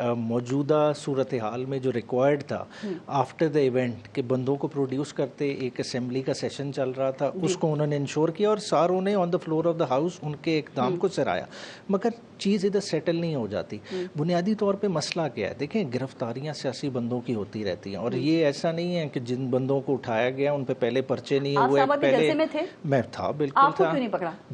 موجودہ صورتحال میں جو ریکوائرڈ تھا آفٹر دا ایونٹ کہ بندوں کو پروڈیوس کرتے، ایک اسمبلی کا سیشن چل رہا تھا، اس کو انہوں نے انشور کیا اور ساروں نے on the floor of the house ان کے اقدام کو سرایا، مگر چیز ادھر سیٹل نہیں ہو جاتی۔ بنیادی طور پہ مسئلہ کیا ہے؟ دیکھیں گرفتاریاں سیاسی بندوں کی ہوتی رہتی ہیں، اور یہ ایسا نہیں ہے کہ جن بندوں کو اٹھایا گیا ان پہ پہلے پرچے نہیں ہوئے، پہلے میں تھا بالکل تھا۔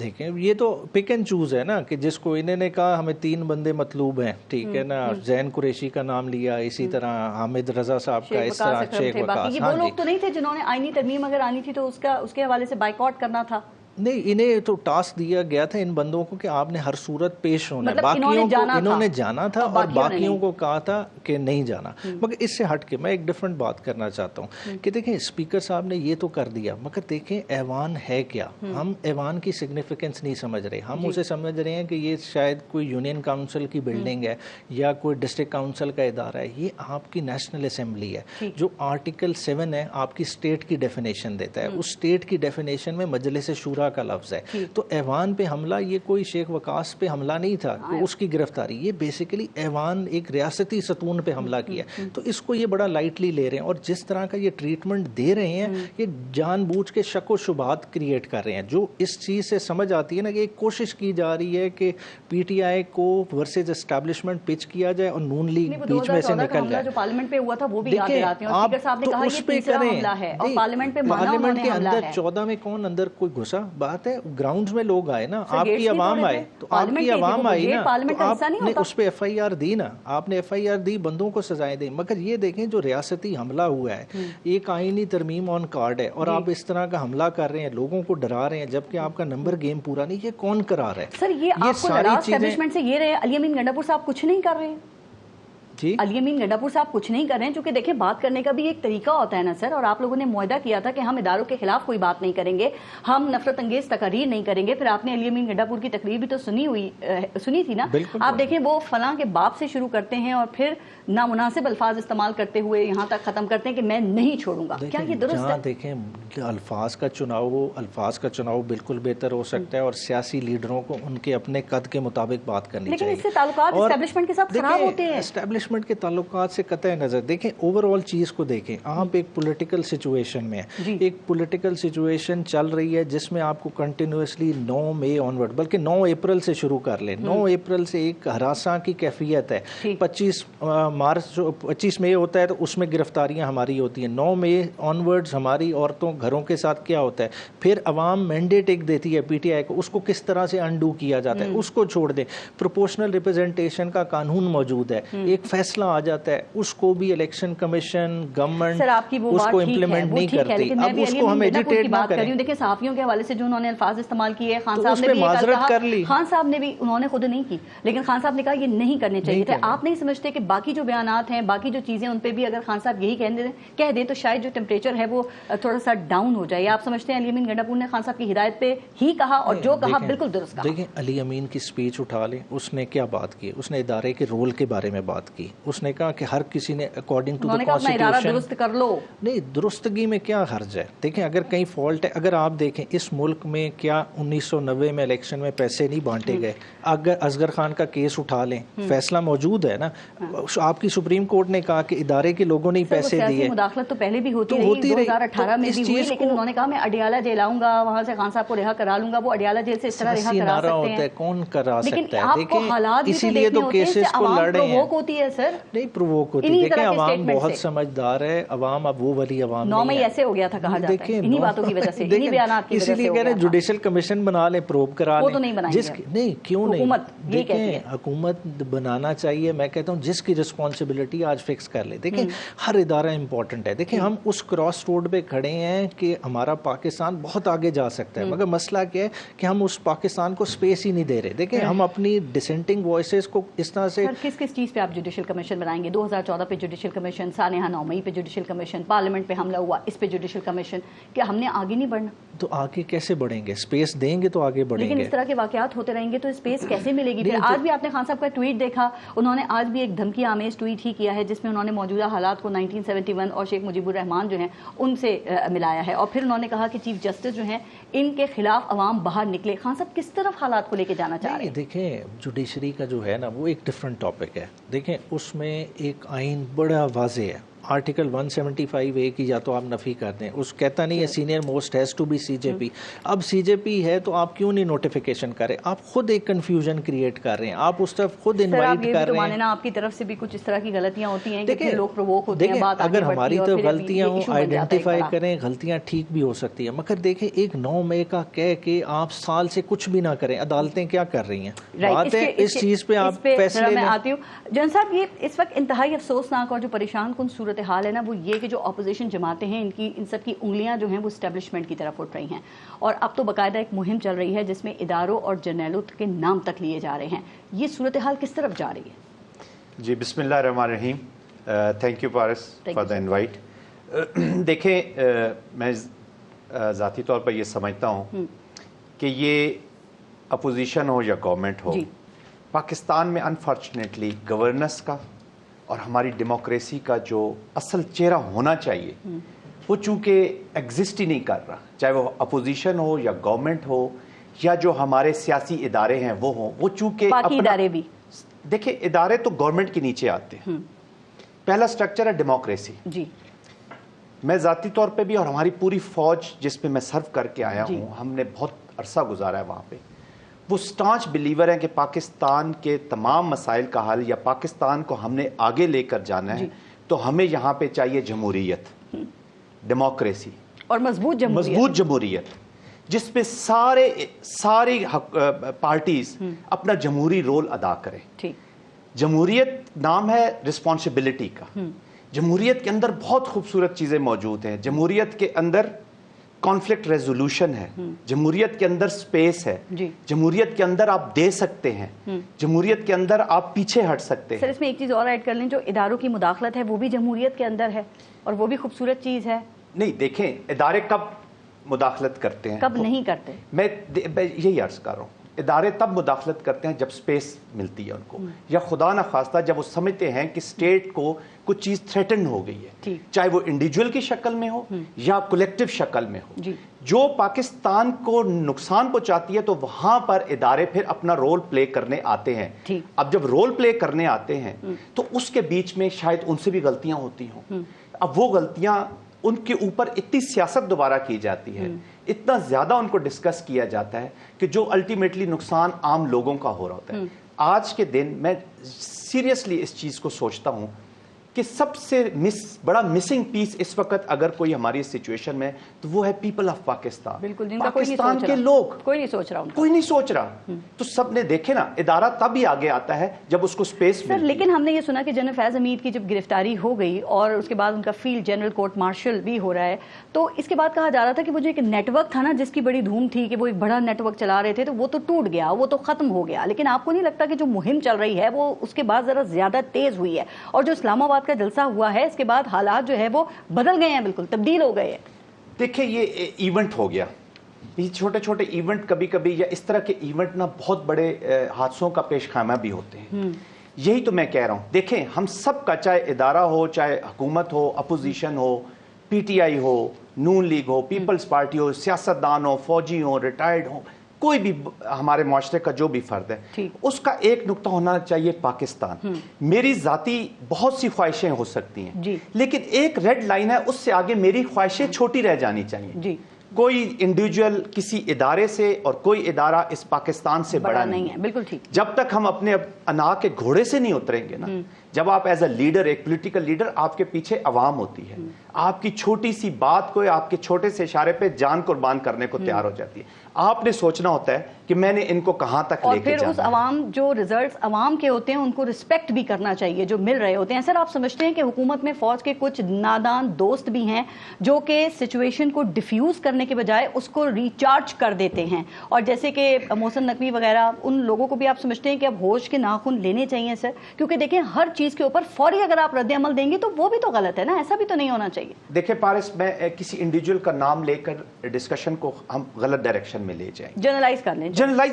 دیکھیں یہ تو پک اینڈ چوز ہے نا، کہ جس کو انہوں نے کہا ہمیں 3 بندے مطلوب ہیں، ٹھیک ہے نا، زین قریشی کا نام لیا، اسی طرح حامد رضا صاحب کا، اس طرح شیخ وقاص۔ وہ لوگ تو نہیں تھے جنہوں نے آئینی ترمیم اگر آنی تھی تو اس کے حوالے سے بائیکاٹ کرنا تھا؟ نہیں، انہیں تو ٹاسک دیا گیا تھا ان بندوں کو کہ آپ نے ہر صورت پیش ہونا ہے، باقیوں کو انہوں نے جانا تھا اور باقیوں کو کہا تھا کہ نہیں جانا۔ مگر اس سے ہٹ کے میں ایک ڈیفرنٹ بات کرنا چاہتا ہوں کہ دیکھیں اسپیکر صاحب نے یہ تو کر دیا، مگر دیکھیں ایوان ہے کیا؟ ہم ایوان کی سگنیفیکنس نہیں سمجھ رہے، ہم اسے سمجھ رہے ہیں کہ یہ شاید کوئی یونین کاؤنسل کی بلڈنگ ہے یا کوئی ڈسٹرکٹ کاؤنسل کا ادارہ ہے۔ یہ آپ کی نیشنل اسمبلی ہے، جو آرٹیکل 7 ہے آپ کی اسٹیٹ کی ڈیفینیشن دیتا ہے، اس اسٹیٹ کی ڈیفینیشن میں مجلس شورا کا لفظ ہے۔ تو ایوان پہ حملہ یہ کوئی شیخ وقاص پہ حملہ نہیں تھا، اس کی گرفتاری، یہ بیسیکلی ایوان ایک ریاستی ستون پہ حملہ کیا، تو اس کو یہ بڑا لائٹلی لے رہے ہیں، اور جس طرح کا یہ ٹریٹمنٹ دے رہے ہیں یہ جان بوجھ کے شک و شبہات کریٹ کر رہے ہیں۔ جو اس چیز سے سمجھ آتی ہے نا کہ ایک کوشش کی جا رہی ہے کہ پی ٹی آئی کو ورسز اسٹیبلشمنٹ پچ کیا جائے اور نون لیگ بیچ میں سے نکل جائے۔ جو پارلیمنٹ پہ ہوا تھا وہ بھی یاد دلاتے ہیں، اور اسپیکر صاحب نے کہا یہ تیسرا حملہ ہے، اور پارلیمنٹ پہ پارلیمنٹ کے اندر 14 میں کون اندر کوئی گھسا؟ بات ہے گراؤنڈز میں لوگ آئے نا، آپ کی عوام آئے، تو آپ کی عوام آئی نا، تو آپ نے اس پہ ایف آئی آر دی نا، آپ نے ایف آئی آر دی، بندوں کو سزائیں دیں۔ مگر یہ دیکھیں جو ریاستی حملہ ہوا ہے، ایک آئینی ترمیم آن کارڈ ہے، اور آپ اس طرح کا حملہ کر رہے ہیں، لوگوں کو ڈرا رہے ہیں، جبکہ آپ کا نمبر گیم پورا نہیں۔ یہ کون کرا رہا ہے؟ سر یہ آپ کو لڑا اسٹیبلشمنٹ سے یہ رہے، علی امین گنڈاپور صاحب کچھ نہیں کر رہے ہیں؟ علی امین گنڈاپور صاحب کچھ نہیں کر رہے ہیں، چونکہ دیکھیں بات کرنے کا بھی ایک طریقہ ہوتا ہے نا سر، اور آپ لوگوں نے معاہدہ کیا تھا کہ ہم اداروں کے خلاف کوئی بات نہیں کریں گے، ہم نفرت انگیز تقاریر نہیں کریں گے۔ پھر آپ نے علی امین گنڈاپور کی تقریر بھی تو سنی تھی نا، آپ دیکھیں وہ فلاں کے باپ سے شروع کرتے ہیں اور پھر نامناسب الفاظ استعمال کرتے ہوئے یہاں تک ختم کرتے ہیں کہ میں نہیں چھوڑوں گا۔ کیا یہ درست ہے؟ دیکھیں الفاظ کا چناؤ بالکل بہتر ہو سکتا ہے، اور سیاسی لیڈروں کو ان کے اپنے قد کے مطابق بات کرنی چاہیے، لیکن اس سے تعلقات اسٹیبلشمنٹ کے ساتھ خراب ہوتے ہیں۔ اسٹیبلشمنٹ کے تعلقات سے قطع نظر دیکھیں، اوور آل چیز کو دیکھیں، آپ ایک پولیٹیکل سچویشن میں ہیں، ایک پولیٹیکل سچویشن چل رہی ہے جس میں آپ کو کنٹینیوسلی 9 مئی آنورڈ، بلکہ 9 اپریل سے شروع کر لیں، 9 اپریل سے ایک ہراساں کی کیفیت ہے، 25 مئی ہوتا ہے تو اس میں گرفتاریاں ہماری ہوتی ہیں، 9 مئی آنورڈز ہماری عورتوں گھروں کے ساتھ کیا ہوتا ہے، پھر عوام مینڈیٹ ایک دیتی ہے پی ٹی آئی کو، اس کو کس طرح سے انڈو کیا جاتا ہے، اس کو چھوڑ دیں۔ پروپورشنل ریپرزنٹیشن کا قانون موجود ہے، ایک فیصلہ آ جاتا ہے، اس کو بھی الیکشن کمیشن گورنمنٹ اس کو امپلیمنٹ نہیں کرتی۔ اب اس کو ہم ایجیٹیٹ نہ کریں۔ دیکھیں صحافیوں کے حوالے سے جو انہوں نے الفاظ استعمال کیے، خان صاحب نے بھی معذرت کر لی، خان صاحب نے بھی، انہوں نے خود نہیں کی، لیکن خان صاحب نے کہا یہ نہیں کرنے چاہیے تھے۔ آپ نہیں سمجھتے کہ باقی جو بیانات ہیں، باقی جو چیزیں، ان پہ بھی اگر خان صاحب یہی کہہ دیں تو شاید جو ٹیمپریچر ہے وہ تھوڑا سا ڈاؤن ہو جائے؟ آپ سمجھتے ہیں علی امین گنڈاپور نے خان صاحب کی ہدایت پہ ہی کہا، اور جو کہا بالکل درست کہا؟ دیکھیں علی امین کی سپیچ اٹھا لیں، اس نے کیا بات کی؟ اس نے ادارے کے رول کے بارے میں بات کی، اس نے کہا کہ ہر کسی نے اکارڈنگ ٹو دی کانسٹیٹیوشن درست کر لو۔ نہیں، درستگی میں کیا حرج ہے؟ دیکھیں اگر کہیں فالٹ ہے، اگر آپ دیکھیں اس ملک میں کیا 1990 میں الیکشن میں پیسے نہیں بانٹے گئے؟ اگر اصغر خان کا کیس اٹھا لیں، فیصلہ موجود ہے نا، آپ کی سپریم کورٹ نے کہا کہ ادارے کے لوگوں نے پیسے دیے۔ مداخلت تو پہلے بھی ہوتی رہی، 2018 میں بھی ہوئی، لیکن انہوں نے کہا میں اڈیالہ جیل آؤں گا، وہاں سے خان صاحب کو رہا کرا لوں گا۔ وہ اڈیالہ جیل سے اس طرح رہا کرا سکتے ہیں، کون کرا سکتا ہے؟ آپ کو حالات اسی لیے تو کیسز کو لڑ رہے ہیں۔ ہوتی ہے سر، نہیں پرووک ہوتی، دیکھیں عوام بہت سمجھدار ہے، عوام اب وہ والی عوام 9 مئی ایسے ہو گیا تھا کہا جاتا ہے، انہی باتوں کی وجہ سے، انہی بیانات کی وجہ سے۔ اسی لیے کہہ رہے ہیں جوڈیشل کمیشن بنا لیں، پروب کرا لیں۔ وہ تو نہیں بنائیں گے، نہیں کیوں نہیں؟ حکومت یہ کہتی ہے حکومت بنانا چاہیے، میں کہتا ہوں جس کی رسپانسبلٹی آج فکس کر لے۔ دیکھیں ہر ادارہ امپورٹنٹ ہے، دیکھیں ہم اس کراس روڈ پہ کھڑے ہیں کہ ہمارا پاکستان بہت آگے جا سکتا ہے، مگر مسئلہ کیا ہے کہ ہم اس پاکستان کو سپیس ہی نہیں دے رہے۔ دیکھیں ہم اپنی ڈسینٹنگ وائسز کو اس طرح سے کس چیز پہ آپ جوڈیشل کمیشن بنائیں گے؟ 2014 پہ جوڈیشل کمیشن، سانحہ 9 مئی پہ جوڈیشل کمیشن، پارلیمنٹ پہ حملہ ہوا اس پہ جوڈیشل کمیشن، کیا ہم نے آگے نہیں بڑھنا؟ تو آگے کیسے بڑھیں گے؟ سپیس دیں گے تو آگے بڑھیں گے، لیکن اس طرح کے واقعات ہوتے رہیں گے تو سپیس کیسے ملے گی؟ پھر آج بھی آپ نے خان صاحب کا ٹویٹ دیکھا، انہوں نے آج بھی ایک دھمکی آمیز ٹویٹ ہی کیا ہے جس میں انہوں نے موجودہ حالات کو 1971 اور شیخ مجیب الرحمان جو ہیں ان سے ملایا ہے، اور پھر انہوں نے کہا کہ چیف جسٹس جو ہیں ان کے خلاف عوام باہر نکلے۔ خان صاحب کس طرف حالات کو لے کے جانا چاہ رہے ہیں؟ دیکھیں جوڈیشری کا جو ہے نا وہ ایک ڈفرنٹ ٹاپک ہے۔ دیکھیں اس میں ایک آئین بڑا واضح ہے, آرٹیکل 175A کی یا تو آپ نفی کر دیں, اس کہتا نہیں ہے senior most has to be C J P. اب سی جے پی ہے تو آپ کیوں نہیں نوٹیفیکیشن کریں؟ آپ خود ایک کنفیوژن کریٹ کر رہے ہیں, آپ اس طرف خود انوائٹ کر رہے ہیں. آپ کی طرف سے بھی کچھ اس طرح کی غلطیاں ہوتی ہیں کہ لوگ پرووک ہوتے ہیں. بات اگر ہماری تو غلطیاں ہوں آئیڈینٹیفائی کریں, غلطیاں ٹھیک بھی ہو سکتی ہیں, مگر دیکھیں ایک 9 مئی کا کہہ کے آپ سال سے کچھ بھی نہ کریں, عدالتیں کیا کر رہی ہیں؟ بات ہے اس چیز پہ آپ فیصلے لیں. میں آتی ہوں جن صاحب, یہ اس وقت انتہائی افسوسناک اور جو پریشان کن صورتحال ہے نا, وہ یہ کہ جو اپوزیشن جماعتیں ہیں ان سب کی انگلیاں جو ہیں وہ اسٹیبلشمنٹ کی طرف اٹھ رہی ہیں, اور اب تو باقاعدہ ایک مہم چل رہی ہے جس میں اداروں اور جرنیلوں کے نام تک لیے جا رہے ہیں. یہ صورتحال کس طرف جا رہی ہے؟ جی بسم اللہ الرحمن الرحیم. Thank you Paras for the invite. دیکھیں میں ذاتی طور پر یہ سمجھتا ہوں کہ یہ اپوزیشن ہو یا گورنمنٹ ہو, پاکستان میں انفارچونیٹلی گورننس کا اور ہماری ڈیموکریسی کا جو اصل چہرہ ہونا چاہیے وہ چونکہ ایگزسٹ ہی نہیں کر رہا, چاہے وہ اپوزیشن ہو یا گورنمنٹ ہو یا جو ہمارے سیاسی ادارے ہیں وہ ہوں. وہ چونکہ باقی ادارے بھی دیکھیں, ادارے تو گورنمنٹ کے نیچے آتے ہیں. پہلا سٹرکچر ہے ڈیموکریسی. جی میں ذاتی طور پہ بھی اور ہماری پوری فوج جس پہ میں سرو کر کے آیا ہوں, ہم نے بہت عرصہ گزارا ہے وہاں پہ, وہ سٹانچ بلیور ہیں کہ پاکستان کے تمام مسائل کا حل یا پاکستان کو ہم نے آگے لے کر جانا ہے تو ہمیں یہاں پہ چاہیے جمہوریت, ڈیموکریسی اور مضبوط جمہوریت جس پہ ساری پارٹیز اپنا جمہوری رول ادا کریں. جمہوریت نام ہے رسپانسبلٹی کا. جمہوریت کے اندر بہت خوبصورت چیزیں موجود ہیں. جمہوریت کے اندر کانفلکٹ ریزولوشن ہے, جمہوریت کے اندر سپیس ہے, جمہوریت کے اندر آپ دے سکتے ہیں, جمہوریت کے اندر آپ پیچھے ہٹ سکتے ہیں. سر اس میں ایک چیز اور ایڈ کر لیں, جو اداروں کی مداخلت ہے وہ بھی جمہوریت کے اندر ہے اور وہ بھی خوبصورت چیز ہے. نہیں دیکھیں, ادارے کب مداخلت کرتے ہیں, کب نہیں کرتے. میں یہی عرض کر رہا ہوں, ادارے تب مداخلت کرتے ہیں جب سپیس ملتی ہے ان کو, یا خدا نخواستہ جب وہ سمجھتے ہیں کہ اسٹیٹ کو کچھ چیز تھریٹن ہو گئی ہے, چاہے وہ انڈیویجول کی شکل میں ہو یا کولیکٹیو شکل میں ہو, جو پاکستان کو نقصان پہنچاتی ہے, تو وہاں پر ادارے پھر اپنا رول پلے کرنے آتے ہیں. اب جب رول پلے کرنے آتے ہیں تو اس کے بیچ میں شاید ان سے بھی غلطیاں ہوتی ہوں. اب وہ غلطیاں ان کے اوپر اتنی سیاست دوبارہ کی جاتی ہے, اتنا زیادہ ان کو ڈسکس کیا جاتا ہے کہ جو الٹیمیٹلی نقصان عام لوگوں کا ہو رہا ہوتا ہے. آج کے دن میں سیریسلی اس چیز کو سوچتا ہوں کہ سب سے بڑا مسنگ پیس اس وقت اگر کوئی ہماری سچویشن میں تو وہ ہے پیپل آف پاکستان. بالکل, پاکستان کے لوگ, کوئی نہیں سوچ رہا. تو سب نے دیکھے نا, ادارہ تب ہی آگے آتا ہے جب اس کو سپیس ملتی ہے. لیکن ہم نے یہ سنا کہ جنرل فیض حمید کی جب گرفتاری ہو گئی اور اس کے بعد ان کا فیلڈ جنرل کورٹ مارشل بھی ہو رہا ہے, تو اس کے بعد کہا جا رہا تھا کہ وہ جو ایک نیٹ ورک تھا نا جس کی بڑی دھوم تھی کہ وہ ایک بڑا نیٹ ورک چلا رہے تھے, تو وہ تو ٹوٹ گیا, وہ تو ختم ہو گیا. لیکن آپ کو نہیں لگتا کہ جو مہم چل رہی ہے وہ اس کے بعد ذرا زیادہ تیز ہوئی ہے, اور جو اسلام آباد کا جلسہ ہوا ہے اس کے بعد حالات جو ہے وہ بدل گئے ہیں, بالکل تبدیل ہو گئے ہیں. دیکھیں یہ ایونٹ ہو گیا, یہ چھوٹے چھوٹے ایونٹ کبھی کبھی یا اس طرح کے ایونٹ نا بہت بڑے حادثوں کا پیش خیمہ بھی ہوتے ہیں. یہی تو میں کہہ رہا ہوں. دیکھیں ہم سب کا, چاہے ادارہ ہو, چاہے حکومت ہو, اپوزیشن ہو, پی ٹی آئی ہو, نون لیگ ہو, پیپلز پارٹی ہو, سیاستدان ہو, فوجی ہو, ریٹائرڈ ہو, کوئی بھی ہمارے معاشرے کا جو بھی فرد ہے, اس کا ایک نقطہ ہونا چاہیے پاکستان. میری ذاتی بہت سی خواہشیں ہو سکتی ہیں, لیکن ایک ریڈ لائن ہے, اس سے آگے میری خواہشیں چھوٹی رہ جانی چاہیے. کوئی انڈیویجول کسی ادارے سے اور کوئی ادارہ اس پاکستان سے بڑا نہیں ہے. بالکل ٹھیک. جب تک ہم اپنے انا کے گھوڑے سے نہیں اتریں گے نا, جب آپ ایز اے لیڈر, ایک پولیٹیکل لیڈر, آپ کے پیچھے عوام ہوتی ہے, آپ کی چھوٹی سی بات کو, آپ کے چھوٹے سے اشارے پہ جان قربان کرنے کو تیار ہو جاتی ہے. آپ نے سوچنا ہوتا ہے کہ میں نے ان کو کہاں تک لے کے جانا ہے. اور پھر اس عوام, جو ریزلٹس عوام کے ہوتے ہیں ان کو رسپیکٹ بھی کرنا چاہیے جو مل رہے ہوتے ہیں. سر آپ سمجھتے ہیں کہ حکومت میں فوج کے کچھ نادان دوست بھی ہیں جو کہ سچویشن کو ڈیفیوز کرنے کے بجائے اس کو ریچارج کر دیتے ہیں, اور جیسے کہ محسن نقوی وغیرہ, ان لوگوں کو بھی آپ سمجھتے ہیں کہ اب ہوش کے ناخن لینے چاہیے سر؟ کیونکہ دیکھیں ہر چیز کے اوپر فوری اگر آپ رد عمل دیں گے تو وہ بھی تو غلط ہے نا, ایسا بھی تو نہیں ہونا چاہیے. دیکھیں پارس, میں کسی انڈیویجول کا نام لے کر ڈسکشن کو ہم غلط ڈائریکشن میں لے جائیں, جنرلائز کر لیں.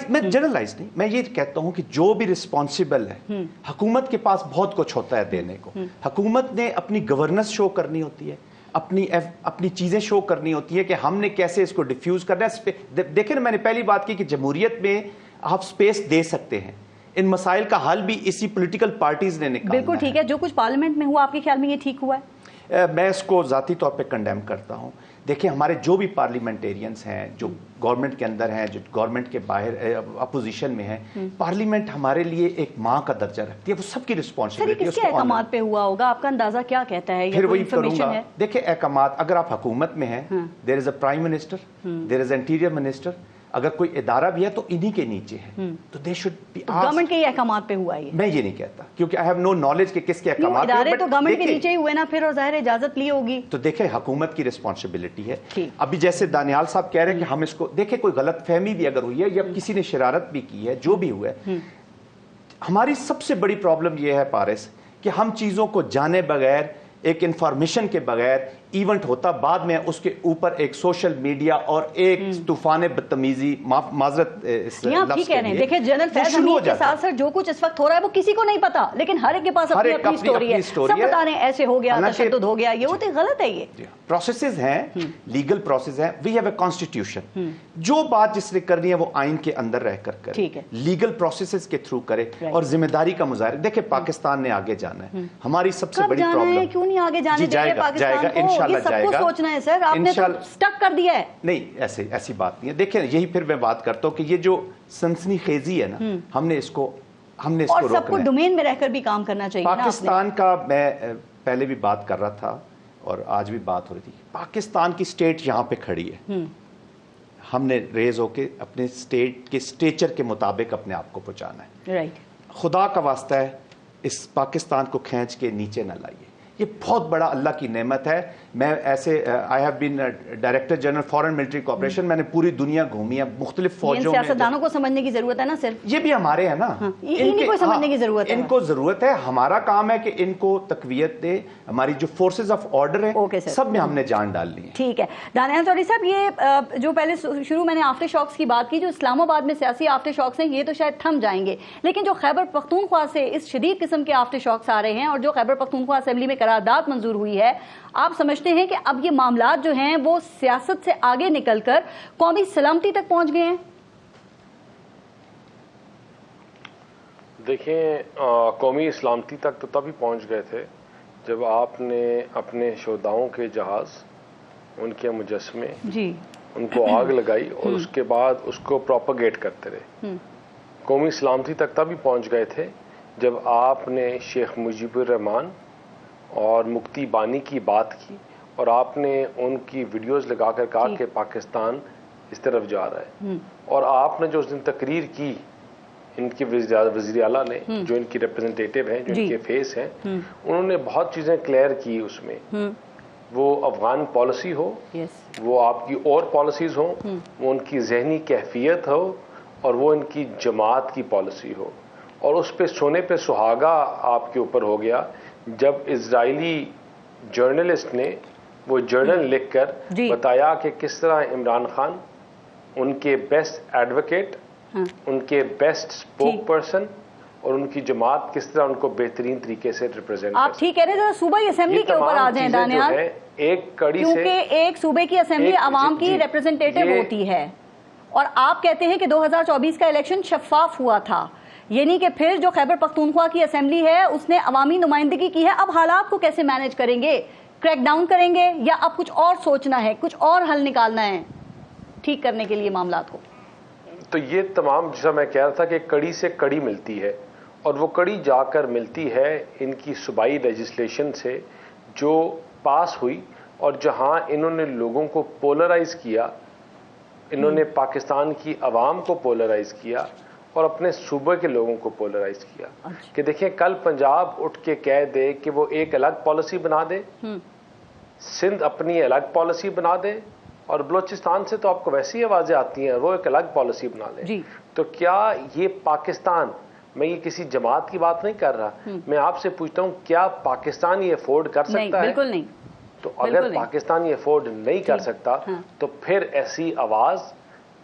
میں جنرلائز نہیں, میں یہ کہتا ہوں کہ جو بھی رسپانسبل ہے, حکومت کے پاس بہت کچھ ہوتا ہے دینے کو. حکومت نے اپنی گورننس شو کرنی ہوتی ہے, اپنی چیزیں شو کرنی ہوتی ہے کہ ہم نے کیسے اس کو ڈیفیوز کرنا ہے. دیکھیں میں نے پہلی بات کی کہ جمہوریت میں آپ سپیس دے سکتے ہیں, ان مسائل کا حل بھی اسی پولیٹیکل پارٹیز نے نکالا. بالکل ٹھیک ہے. جو کچھ پارلیمنٹ میں ہوا آپ کے خیال میں یہ ٹھیک ہوا ہے؟ میں اس کو ذاتی طور پہ کنڈیم کرتا ہوں. دیکھیں ہمارے جو بھی پارلیمنٹیرینز ہیں جو گورنمنٹ کے اندر ہیں جو گورنمنٹ کے باہر اپوزیشن میں ہیں, پارلیمنٹ ہمارے لیے ایک ماں کا درجہ رکھتی ہے, وہ سب کی رسپانسبلٹی ہے. کس کے احکامات پہ ہوا ہوگا آپ کا اندازہ کیا کہتا ہے؟ پھر وہی کروں گا. دیکھیں احکامات اگر آپ حکومت میں ہیں, دیر از اے پرائم منسٹر, دیر از انٹیریئر منسٹر, اگر کوئی ادارہ بھی ہے تو انہی کے نیچے ہے, تو دے شوڈ بی گورنمنٹ کے یہ احکامات پہ ہوا ہے. میں یہ نہیں کہتا کیونکہ آئی ہیو نو نالج کہ کس کے احکامات پہ. ادارے تو گورنمنٹ کے نیچے ہی ہوئے نا پھر, اور ظاہر اجازت لی ہوگی. تو دیکھیں حکومت کی رسپانسبلٹی ہے. ابھی جیسے دانیال صاحب کہہ رہے ہیں کہ ہم اس کو دیکھیں, کوئی غلط فہمی بھی اگر ہوئی ہے یا کسی نے شرارت بھی کی ہے, جو بھی ہوا ہے, ہماری سب سے بڑی پرابلم یہ ہے پارس کہ ہم چیزوں کو جانے بغیر, ایک انفارمیشن کے بغیر ایونٹ ہوتا, بعد میں اس کے اوپر ایک سوشل میڈیا اور ایک طوفان بدتمیزی, معذرت ٹھیک کہہ رہے ہیں. دیکھیں جنرل فیض حمید کے ساتھ ساتھ جو کچھ اس وقت ہو رہا ہے وہ کسی کو نہیں پتا, لیکن ہر ایک کے پاس اپنی اپنی سٹوری ہے. سب بتا رہے ہیں ایسے ہو گیا, تشدد ہو گیا, یہ وہ تو غلط ہے. یہ پروسیسز ہیں, لیگل پروسیس ہیں. وی ہیو اے کانسٹیٹیوشن, جو بات جس نے کرنی ہے وہ آئین کے اندر رہ کر کرے, لیگل پروسیسز کے تھرو کرے اور ذمہ داری کا مظاہرہ. دیکھیں پاکستان نے آگے جانا ہے, ہماری سب سے بڑی پرابلم. کیوں نہیں آگے جانے دیں گے پاکستان کو؟ یہ سب کو سوچنا ہے سر, آپ نے تو سٹک کر دیا ہے. نہیں ایسی بات نہیں ہے. دیکھیں یہی پھر میں بات کرتا ہوں کہ یہ جو سنسنی خیزی ہے نا, ہم نے اس کو اور سب کو ڈومین میں رہ کر بھی کام کرنا چاہیے. پاکستان کا میں پہلے بھی بات کر رہا تھا اور آج بھی بات ہو رہی تھی, پاکستان کی سٹیٹ یہاں پہ کھڑی ہے. ہم نے ریز ہو کے اپنے سٹیٹ کے سٹیچر کے مطابق اپنے آپ کو پہنچانا ہے. خدا کا واسطہ ہے اس پاکستان کو کھینچ کے نیچے نہ لائیے. یہ بہت بڑا اللہ کی نعمت ہے. میں ایسے I have been director general foreign military cooperation, میں نے پوری دنیا گھومی ہے, مختلف فوجوں میں. سیاستدانوں کو سمجھنے کی ضرورت ہے نا صرف. یہ بھی ہمارے ہیں نا, ان کو سمجھنے کی ضرورت ہے. ان کو ضرورت ہے. ہمارا کام ہے کہ ان کو تقویت دے. ہماری جو فورسز آف آرڈر ہیں سب میں ہم نے جان ڈال لی ہے. ٹھیک ہے دانیال چودھری صاحب, یہ جو پہلے شروع میں نے آفٹر شاکس کی بات کی, جو اسلام آباد میں سیاسی آفٹر شاکس ہیں یہ تو شاید تھم جائیں گے, لیکن جو خیبر پختونخوا سے اس شدید قسم کے آفٹر شاکس آ رہے ہیں اور جو خیبر پختونخوا اسمبلی میں قرارداد منظور ہوئی ہے, آپ سمجھتے ہیں کہ اب یہ معاملات جو ہیں وہ سیاست سے آگے نکل کر قومی سلامتی تک پہنچ گئے ہیں؟ دیکھیں قومی سلامتی تک تو تبھی پہنچ گئے تھے جب آپ نے اپنے شہداؤں کے جہاز, ان کے مجسمے, ان کو آگ لگائی اور اس کے بعد اس کو پروپیگیٹ کرتے رہے. قومی سلامتی تک تبھی پہنچ گئے تھے جب آپ نے شیخ مجیب الرحمان اور مفتی بانی کی بات کی اور آپ نے ان کی ویڈیوز لگا کر کہا کہ پاکستان اس طرف جا رہا ہے. اور آپ نے جو اس دن تقریر کی ان کی وزیر اعلیٰ نے, جو ان کی ریپرزنٹیٹیو ہیں, جو ان کے فیس ہیں, انہوں نے بہت چیزیں کلیئر کی اس میں. وہ افغان پالیسی ہو, وہ آپ کی اور پالیسیز ہوں, وہ ان کی ذہنی کیفیت ہو, اور وہ ان کی جماعت کی پالیسی ہو. اور اس پہ سونے پہ سہاگا آپ کے اوپر ہو گیا جب اسرائیلی جرنلسٹ نے وہ جرنل لکھ کر بتایا کہ کس طرح عمران خان ان کے بیسٹ ایڈوکیٹ, ان کے بیسٹ اسپوک پرسن, اور ان کی جماعت کس طرح ان کو بہترین طریقے سے ریپرزینٹ. آپ ٹھیک کہہ رہے تھے, صوبائی اسمبلی کے اوپر آ جائیں دانیال, ایک کڑی سے, کیونکہ ایک صوبے کی اسمبلی عوام کی ریپرزنٹیٹیو ہوتی ہے, اور آپ کہتے ہیں کہ 2024 کا الیکشن شفاف ہوا تھا, یعنی کہ پھر جو خیبر پختونخوا کی اسمبلی ہے اس نے عوامی نمائندگی کی ہے. اب حالات کو کیسے مینج کریں گے؟ کریک ڈاؤن کریں گے یا اب کچھ اور سوچنا ہے, کچھ اور حل نکالنا ہے ٹھیک کرنے کے لیے معاملات کو؟ تو یہ تمام, جیسا میں کہہ رہا تھا کہ کڑی سے کڑی ملتی ہے, اور وہ کڑی جا کر ملتی ہے ان کی صوبائی لیجسلیشن سے جو پاس ہوئی, اور جہاں انہوں نے لوگوں کو پولرائز کیا, انہوں نے پاکستان کی عوام کو پولرائز کیا اور اپنے صوبے کے لوگوں کو پولرائز کیا. کہ دیکھیں کل پنجاب اٹھ کے کہہ دے کہ وہ ایک الگ پالیسی بنا دے, سندھ اپنی الگ پالیسی بنا دے, اور بلوچستان سے تو آپ کو ویسی آوازیں آتی ہیں وہ ایک الگ پالیسی بنا لیں. تو کیا یہ پاکستان, میں یہ کسی جماعت کی بات نہیں کر رہا, میں آپ سے پوچھتا ہوں کیا پاکستان یہ افورڈ کر سکتا ہے؟ بالکل نہیں. تو اگر پاکستان یہ افورڈ نہیں کر سکتا تو پھر ایسی آواز,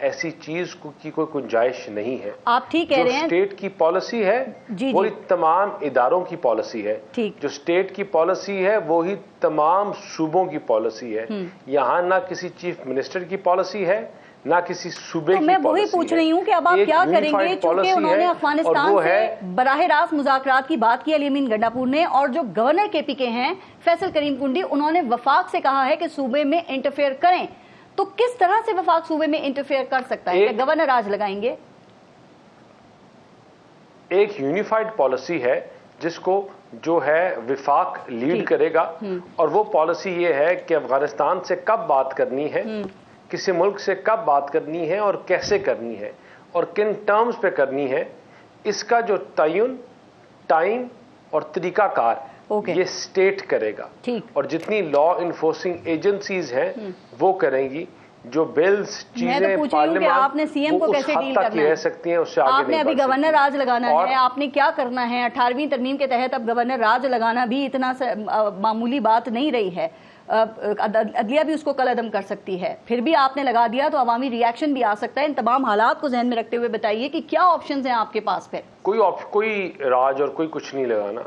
ایسی چیز کی کوئی گنجائش نہیں ہے. آپ ٹھیک کہہ رہے ہیں. جو اسٹیٹ کی پالیسی ہے وہی تمام اداروں کی پالیسی ہے, جو اسٹیٹ کی پالیسی ہے وہی تمام صوبوں کی پالیسی ہے. یہاں نہ کسی چیف منسٹر کی پالیسی ہے, نہ کسی صوبے کی میں وہی پوچھ رہی ہوں کہ اب آپ کیا کریں گے، چونکہ انہوں نے افغانستان سے براہ راست مذاکرات کی بات کی علی امین گنڈاپور نے، اور جو گورنر کے پی کے ہیں فیصل کریم کنڈی، انہوں نے وفاق سے کہا ہے کہ صوبے میں انٹرفیئر کریں. تو کس طرح سے وفاق صوبے میں انٹرفیئر کر سکتا ہے؟ کہ گورنر راج لگائیں گے؟ ایک یونیفائڈ پالیسی ہے جس کو جو ہے وفاق لیڈ کرے گا، اور وہ پالیسی یہ ہے کہ افغانستان سے کب بات کرنی ہے، کسی ملک سے کب بات کرنی ہے اور کیسے کرنی ہے اور کن ٹرمز پہ کرنی ہے، اس کا جو تعین، ٹائم اور طریقہ کار یہ اسٹیٹ کرے گا. اور جتنی لا انفورسنگ ایجنسیز ہیں وہ کریں گی. جو بلز چیزیں پارلیمنٹ آپ نے سی ایم کو کیسے ڈیل کرنا ہے، رہ سکتی ہیں، اس سے آگے آپ نے ابھی گورنر راج لگانا ہے، آپ نے کیا کرنا ہے. 18ویں ترمیم کے تحت اب گورنر راج لگانا بھی اتنا معمولی بات نہیں رہی ہے. عدلیہ بھی اس کو کل عدم کر سکتی ہے. پھر بھی آپ نے لگا دیا تو عوامی ری ایکشن بھی آ سکتا ہے. ان تمام حالات کو ذہن میں رکھتے ہوئے بتائیے کہ کیا آپشنز ہیں آپ کے پاس؟ پھر کوئی راج اور کوئی کچھ نہیں لگانا.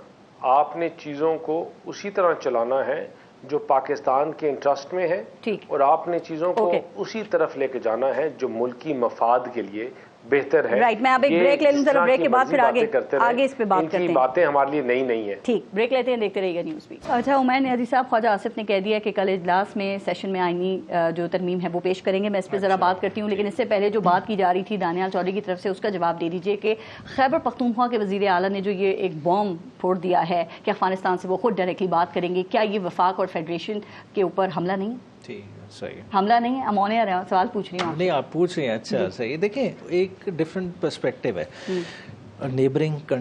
آپ نے چیزوں کو اسی طرح چلانا ہے جو پاکستان کے انٹرسٹ میں ہے، اور آپ نے چیزوں کو اسی طرف لے کے جانا ہے جو ملکی مفاد کے لیے بہتر ہے. رائٹ، میں اب ایک بریک لے لوں ذرا، بریک کے بعد پھر آگے اس پہ بات کرتے ہیں. باتیں ہمارے لیے نئی نہیں ہیں. ٹھیک، بریک لیتے ہیں، دیکھتے رہیے گا نیوز بھی. اچھا، عمیر نیازی صاحب، خواجہ آصف نے کہہ دیا کہ کل اجلاس میں سیشن میں آئینی جو ترمیم ہے وہ پیش کریں گے. میں اس پہ ذرا بات کرتی ہوں، لیکن اس سے پہلے جو بات کی جا رہی تھی دانیال چودھری کی طرف سے، اس کا جواب دے دیجیے کہ خیبر پختونخوا کے وزیر اعلیٰ نے جو یہ ایک بام پھوڑ دیا ہے کہ افغانستان سے وہ خود ڈائریکٹلی بات کریں گے، کیا یہ وفاق اور فیڈریشن کے اوپر حملہ نہیں ہے؟ حملہ نہیں ہے؟ امونے سوال پوچھ رہی ہوں. نہیں، آپ پوچھ رہے ہیں. اچھا، صحیح. دیکھیں، ایک ڈفرینٹ پرسپیکٹیو ہے. نیبرنگ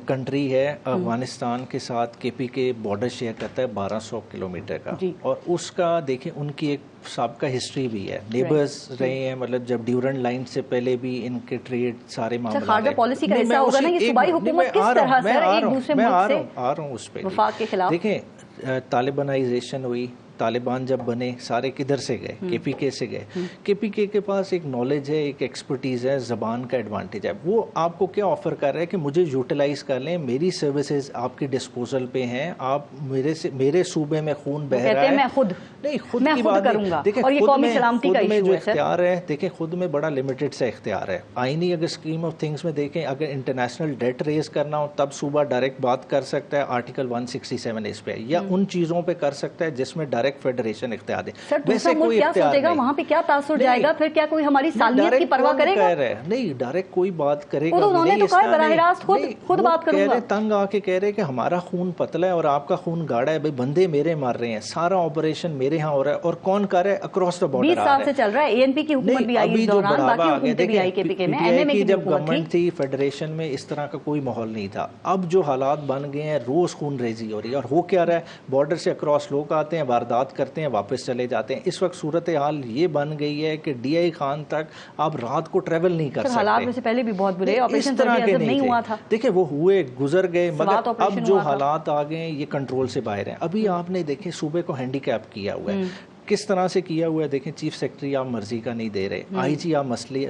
کنٹری ہے افغانستان کے ساتھ، کے پی کے بارڈر شیئر کرتا ہے 1200 کلومیٹر کا، اور اس کا دیکھیں ان کی ایک سابقہ ہسٹری بھی ہے. نیبرز رہے ہیں، مطلب جب ڈیورنٹ لائن سے پہلے بھی ان کے ٹریڈ سارے معاملات. خارجہ پالیسی کا حصہ ہوگا نا یہ صوبائی حکومت کس طرح سے ایک دوسرے ملک سے آ رہا ہوں اس پہ وفاق کے خلاف. دیکھیں، طالبانائزیشن ہوئی، طالبان جب بنے سارے کدھر سے گئے؟ کے پی کے سے گئے. کے پی کے پاس ایک نالج ہے، ایک ایکسپرٹیز ہے، زبان کا ایڈوانٹیج ہے. وہ آپ کو کیا آفر کر رہا ہے کہ مجھے یوٹیلائز کر لیں، میری سروسز آپ کے ڈسپوزل پہ ہیں، آپ میرے صوبے میں خون بہ رہا ہے. میں خود کی بات کروں گا. دیکھیں، اور یہ قومی سلامتی کا ایشو ہے. اختیار ہے، دیکھیں خود میں بڑا لمیٹڈ سے اختیار ہے. آئینی اگر اسکیم آف تھنگس میں دیکھیں، اگر انٹرنیشنل ڈیٹ ریز کرنا ہو تب صوبہ ڈائریکٹ بات کر سکتا ہے آرٹیکل 167 اس پہ، یا ان چیزوں پہ کر سکتا ہے جس میں ڈائریکٹ فیڈریشن اختیار دے. ویسے کوئی کیا سوچے گا وہاں پہ، کیا تاثر جائے گا؟ پھر کیا کوئی ہماری سالمیت کی پرواہ کرے گا؟ نہیں، ڈائریکٹ کوئی بات کرے گا. انہوں نے تو کہا براہ راست خود بات کروں گا. تنگ آ کے کہہ رہے کہ ہمارا خون پتلا ہے اور آپ کا خون گاڑا ہے. بھائی بندے میرے مار رہے ہیں، سارا آپریشن میرے ہاں ہو رہا ہے، اور کون کر رہا ہے؟ اکراس دا بارڈر 20 سال سے چل رہا ہے. اے این پی کی حکومت بھی آئی اس دوران، باقی حکومتیں بھی آئی کے پی کے میں. ایم ایم اے کی جب گورنمنٹ تھی فیڈریشن میں اس طرح کا کوئی ماحول نہیں تھا. اب جو حالات بن گئے ہیں، روز خون ریزی ہو رہی ہے. اور ہو کیا رہا ہے؟ بارڈر سے اکراس لوگ آتے ہیں، واردات کرتے ہیں، واپس چلے جاتے ہیں. اس وقت صورتحال یہ بن گئی ہے کہ ڈی آئی خان تک آپ رات کو ٹریول نہیں کر سکتے. حالات میں سے پہلے بھی بہت برے، آپریشن نہیں ہوا تھا. دیکھیں وہ ہوئے، گزر گئے، مگر اب جو حالات آ گئے یہ کنٹرول سے باہر ہیں. ابھی آپ نے دیکھیں صوبے کو ہینڈی کیپ کیا ہوا ہے. کس طرح سے کیا ہوا ہے؟ دیکھیں چیف سیکرٹری آپ مرضی کا نہیں دے رہے، آئی جی آپ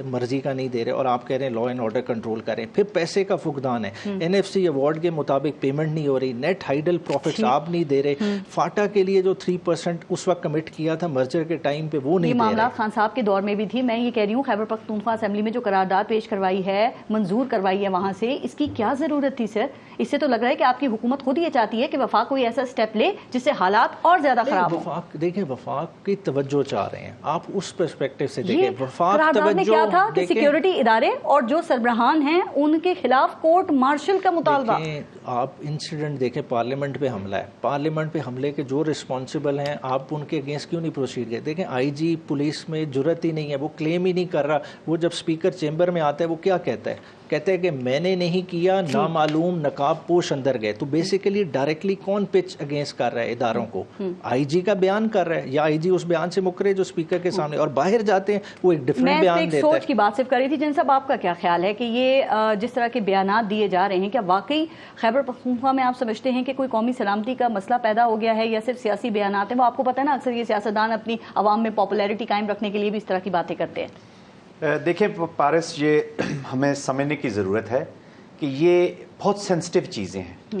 مرضی کا نہیں دے رہے، اور آپ کہہ رہے ہیں لا اینڈ آرڈر کنٹرول کریں. پھر پیسے کا فقدان ہے، این ایف سی ایوارڈ کے مطابق پیمنٹ نہیں ہو رہی، نیٹ ہائیڈل پروفٹس آپ نہیں دے رہے. فاٹا کے لیے جو 3% اس وقت کمٹ کیا تھا مرجر کے ٹائم پہ وہ نہیں دے رہے. یہ معاملات خان صاحب کے دور میں بھی تھی. میں یہ کہہ رہی ہوں خیبر پختونخوا اسمبلی میں جو قرارداد پیش کروائی ہے، منظور کروائی ہے وہاں سے، اس کی کیا ضرورت تھی سر؟ اس سے تو لگ رہا ہے کہ آپ کی حکومت خود یہ چاہتی ہے کہ وفاق کوئی ایسا سٹیپ لے جس سے حالات اور زیادہ خراب ہوں. وفاق دیکھیں، وفاق کی توجہ چاہ رہے ہیں آپ، اس پرسپیکٹیو سے دیکھیں. وفاق قرارداد میں کیا تھا کہ سیکیورٹی ادارے اور جو سربراہان ہیں ان کے خلاف کورٹ مارشل کا مطالبہ. آپ انسیڈنٹ دیکھیں، پارلیمنٹ پہ حملہ ہے، پارلیمنٹ پہ حملے کے جو رسپانسبل ہیں آپ ان کے اگینسٹ کیوں نہیں پروسیڈ کرتے؟ دیکھیں آئی جی پولیس میں جرت ہی نہیں ہے، وہ کلیم ہی نہیں کر رہا. وہ جب اسپیکر چیمبر میں آتا ہے وہ کیا کہتا ہے؟ کہتے ہیں کہ میں نے نہیں کیا، نامعلوم نقاب پوش اندر گئے. تو بیسیکلی ڈائریکٹلی کون پچ اگینسٹ کر رہا ہے اداروں کو؟ آئی جی کا بیان کر رہا ہے، یا آئی جی اس بیان سے مکرے جو اسپیکر کے سامنے، اور باہر جاتے ہیں وہ ایک ڈفرینٹ بیان دیتا ہے. میں سوچ کی بات صرف کر رہی تھی. جن صاحب آپ کا کیا خیال ہے کہ یہ جس طرح کے بیانات دیے جا رہے ہیں، کیا واقعی خیبر پختونخوا میں آپ سمجھتے ہیں کہ کوئی قومی سلامتی کا مسئلہ پیدا ہو گیا ہے، یا صرف سیاسی بیانات ہیں؟ وہ آپ کو پتہ ہے نا اکثر یہ سیاستدان اپنی عوام میں پاپولیرٹی قائم رکھنے کے لیے بھی اس طرح کی باتیں کرتے ہیں. دیکھیں پارس، یہ ہمیں سمجھنے کی ضرورت ہے کہ یہ بہت سینسٹیو چیزیں ہیں.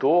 2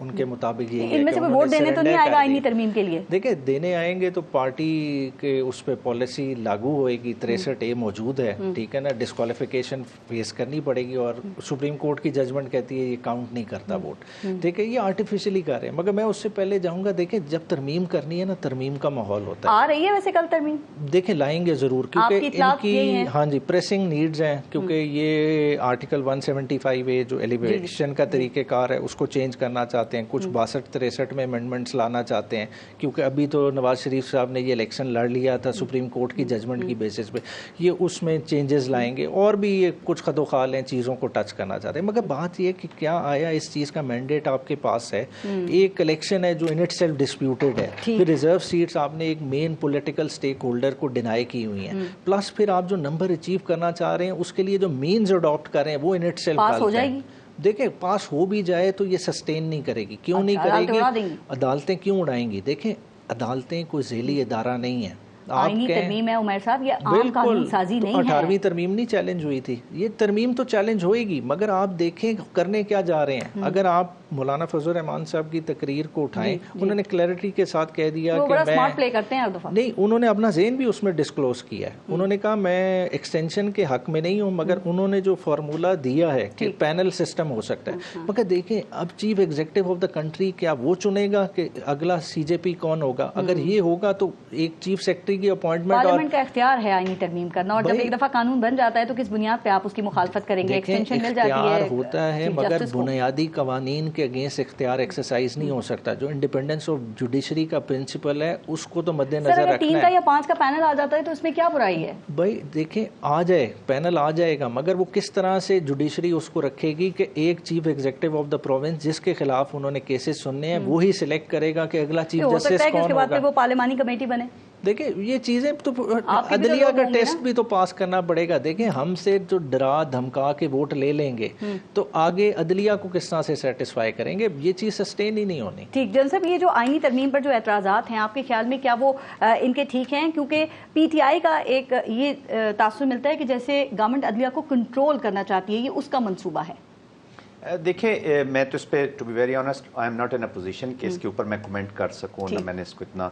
ان کے مطابق یہ ان میں سے کوئی ووٹ دینے تو نہیں آئے گا آئینی ترمیم کے لیے؟ دیکھیں دینے آئیں گے تو پارٹی کے اس پہ پالیسی لاگو ہوئے گی, 63A موجود ہے, ٹھیک ہے نا, ڈسکوالیفیکیشن فیس کرنی پڑے گی, اور سپریم کورٹ کی ججمنٹ کہتی ہے یہ کاؤنٹ نہیں کرتا ووٹ, ٹھیک ہے, یہ آرٹیفیشلی کر رہے ہیں. مگر میں اس سے پہلے جاؤں گا, دیکھیں جب ترمیم کرنی ہے نا, ترمیم کا ماحول ہوتا ہے. آ رہی ہے ویسے کل ترمیم؟ دیکھیں لائیں گے ضرور, کیونکہ ان کی ہاں جی پریسنگ نیڈز ہیں, کیونکہ یہ آرٹیکل 175A جو ایلیویشن کا طریقہ کار ہے اس کو چینج کرنا چاہتے ہیں, کچھ 62-63 میں امینڈمنٹس لانا چاہتے ہیں, کیونکہ ابھی تو نواز شریف صاحب نے یہ الیکشن لڑ لیا تھا سپریم کورٹ کی ججمنٹ کی بیسس پہ, یہ اس میں چینجز لائیں گے, اور بھی یہ کچھ خد و خال ہیں, چیزوں کو ٹچ کرنا چاہتے ہیں. مگر بات یہ کہ کیا آیا اس چیز کا مینڈیٹ آپ کے پاس ہے؟ ایک الیکشن ہے جو ان اٹ سیلف ڈسپیوٹیڈ ہے, پھر ریزرو سیٹس آپ نے ایک مین پولیٹیکل اسٹیک ہولڈر کو ڈینائی کی ہوئی ہیں, پلس پھر آپ جو نمبر اچیو کرنا چاہ رہے ہیں اس کے لیے جو مینز اڈاپٹ کر رہے ہیں وہ ان اٹ سیلف پاس ہو جائے گی. دیکھیں پاس ہو بھی جائے تو یہ سسٹین نہیں کرے گی. کیوں نہیں کرے گی؟ عدالتیں کیوں اڑائیں گی؟ دیکھیں عدالتیں کوئی ذیلی ادارہ نہیں ہیں. آئینی ترمیم ہے عمر صاحب, یہ عام قانون سازی نہیں ہے. 18ویں ترمیم نہیں چیلنج ہوئی تھی, یہ ترمیم تو چیلنج ہوئے گی, مگر آپ دیکھیں کرنے کیا جا رہے ہیں. اگر آپ مولانا فضل الرحمان صاحب کی تقریر کو اٹھائیں, انہوں نے کلیئرٹی کے ساتھ کہہ دیا کہ میں سمارٹ پلے کرتے ہیں ہر دفعہ. نہیں, انہوں نے اپنا ذہن بھی اس میں ڈسکلوز کیا ہے. انہوں نے کہا میں ایکسٹینشن کے حق میں نہیں ہوں, مگر انہوں نے جو فارمولا دیا ہے کہ پینل سسٹم ہو سکتا ہے. مگر دیکھیں اب chief executive of the country کیا وہ چنے گا کہ اگلا CJP کون ہوگا؟ اگر یہ ہوگا تو ایک چیف سیکرٹری کی اپوائنٹمنٹ پارلیمنٹ کا اختیار ہے آئینی ترمیم کرنا, اور جب ایک دفعہ قانون بن جاتا ہے تو کس بنیاد پہ آپ اس کی مخالفت کریں گے؟ ایکسٹینشن مل جاتی ہے, اختیار ہوتا ہے, مگر بنیادی قوانین کے اگینسٹ اختیار ایکسرسائز نہیں ہو سکتا. جو انڈیپینڈنس آف جوڈیشری کا پرنسپل ہے اس کو تو مد نظر رکھنا ہے. 3 کا یا 5 کا پینل آ جاتا ہے تو اس میں کیا برائی ہے؟ بھائی دیکھیں آ جائے, پینل آ جائے گا, مگر وہ کس طرح سے جوڈیشری اس کو رکھے گی کہ ایک chief executive of the province جس کے خلاف انہوں نے کیسز سننے ہیں وہی سلیکٹ کرے گا کہ اگلا چیف جسٹس کون ہوگا. وہ پارلیمانی کمیٹی بنے. دیکھیں یہ چیزیں تو عدلیہ کا ٹیسٹ بھی تو پاس کرنا پڑے گا. دیکھیں ہم سے جو ڈرا دھمکا کے ووٹ لے لیں گے تو آگے عدلیہ کو کس طرح سے سیٹسفائی کریں گے؟ یہ چیز سسٹین ہی نہیں ہونی. ٹھیک جن صاحب, یہ جو آئینی ترمیم پر جو اعتراضات ہیں آپ کے خیال میں کیا وہ ان کے ٹھیک ہیں؟ کیونکہ PTI کا ایک یہ تاثر ملتا ہے کہ جیسے گورنمنٹ عدلیہ کو کنٹرول کرنا چاہتی ہے, یہ اس کا منصوبہ ہے. دیکھیں میں تو اس پہ to be very honest I am not in a position کہ اس کے اوپر میں کمنٹ کر سکوں, نہ میں نے اس کو اتنا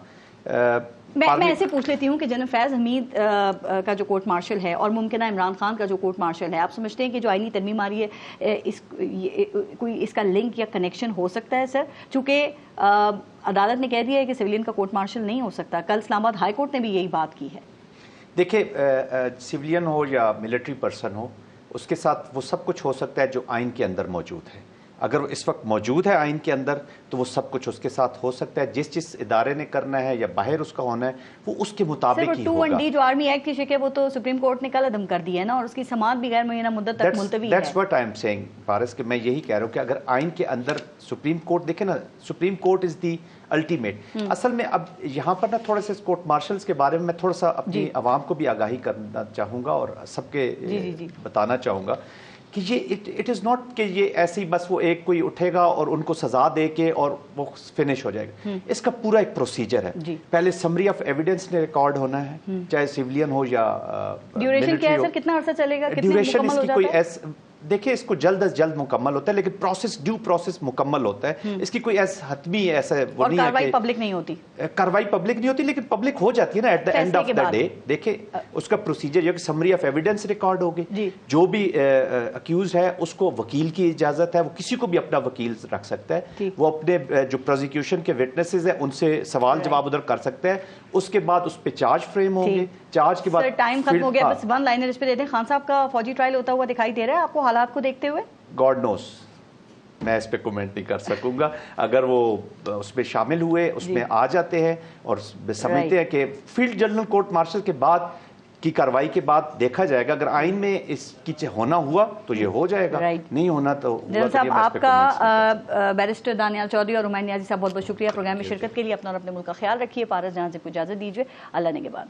میں ایسے پوچھ لیتی ہوں کہ جنرل فیض حمید کا جو کورٹ مارشل ہے اور ممکنہ عمران خان کا جو کورٹ مارشل ہے, آپ سمجھتے ہیں کہ جو آئینی ترمیم آ رہی ہے کوئی اس کا لنک یا کنیکشن ہو سکتا ہے سر؟ چونکہ عدالت نے کہہ دیا ہے کہ سویلین کا کورٹ مارشل نہیں ہو سکتا. کل اسلام آباد ہائی کورٹ نے بھی یہی بات کی ہے. دیکھیں سویلین ہو یا ملٹری پرسن ہو, اس کے ساتھ وہ سب کچھ ہو سکتا ہے جو آئین کے اندر موجود ہے. اگر وہ اس وقت موجود ہے آئین کے اندر تو وہ سب کچھ اس کے ساتھ ہو سکتا ہے. جس ادارے نے کرنا ہے یا باہر اس کا ہونا ہے وہ اس کے مطابق ہی ہوگا. 2&D جو آرمی ایکٹ کی شک ہے وہ تو سپریم کورٹ نے کل عدم کر دی ہے نا, اور اس کی سماعت بھی غیر معینہ مدت تک ملتوی ہے. That's what I am saying فارس, کہ میں یہی کہہ رہا ہوں کہ اگر آئین کے اندر سپریم کورٹ دیکھیں نا, supreme court is the ultimate. اصل میں اب یہاں پر نا تھوڑے سے کورٹ مارشلز کے بارے میں تھوڑا سا اپنی عوام کو بھی آگاہی کرنا چاہوں گا اور سب کے بتانا چاہوں گا کہ یہ اٹ از ناٹ کہ یہ ایسی بس وہ ایک کوئی اٹھے گا اور ان کو سزا دے کے اور وہ فنش ہو جائے گا. اس کا پورا ایک پروسیجر ہے. پہلے سمری آف ایویڈنس نے ریکارڈ ہونا ہے, چاہے سیولین ہو یا ڈیوریشن کیا ہے سر, کتنا عرصہ چلے گا, ڈیوریشن اس کی کوئی دیکھیں اس کو جلد از جلد مکمل ہوتا ہے, لیکن پروسیس ڈیو پروسیس مکمل ہوتا ہے. اس کی کوئی حتمی ایسا وہ نہیں ہے کہ کاروائی پبلک نہیں ہوتی, کاروائی پبلک نہیں ہوتی, لیکن پبلک ہو جاتی ہے نا at the end of the day. دیکھیں اس کا پروسیجر یہ کہ سمری آف ایویڈنس ریکارڈ ہوگی, جو بھی اکیوز ہے اس کو وکیل کی اجازت ہے, وہ کسی کو بھی اپنا وکیل رکھ سکتا ہے, وہ اپنے جو پروزیکیوشن کے وٹنسز ہیں ان سے سوال جواب ادھر کر سکتا ہے. اس کے بعد اس پہ چارج فریم ہوں گے, چارج کے بعد ٹائم ختم ہو گیا, بس 1 لائنر اس پہ دے دیں. خان صاحب کا فوجی ٹرائل ہوتا ہوا دکھائی دے رہا ہے آپ کو حالات کو دیکھتے ہوئے؟ گاڈ نوز, میں اس پہ کومنٹ نہیں کر سکوں گا. اگر وہ اس میں شامل ہوئے, اس میں آ جاتے ہیں اور سمجھتے ہیں کہ field general court marshal K بعد کی کاروائی کے بعد دیکھا جائے گا, اگر آئین میں اس کی ہونا ہوا تو یہ ہو جائے گا, نہیں ہونا تو جنرل صاحب آپ کا بیرسٹر دانیال چودھری اور عمیر نیازی صاحب بہت بہت شکریہ پروگرام میں شرکت کے لیے. اپنا اور اپنے ملک کا خیال رکھیے. پارس جہاں سے اجازت دیجیے, اللہ نے کے بعد.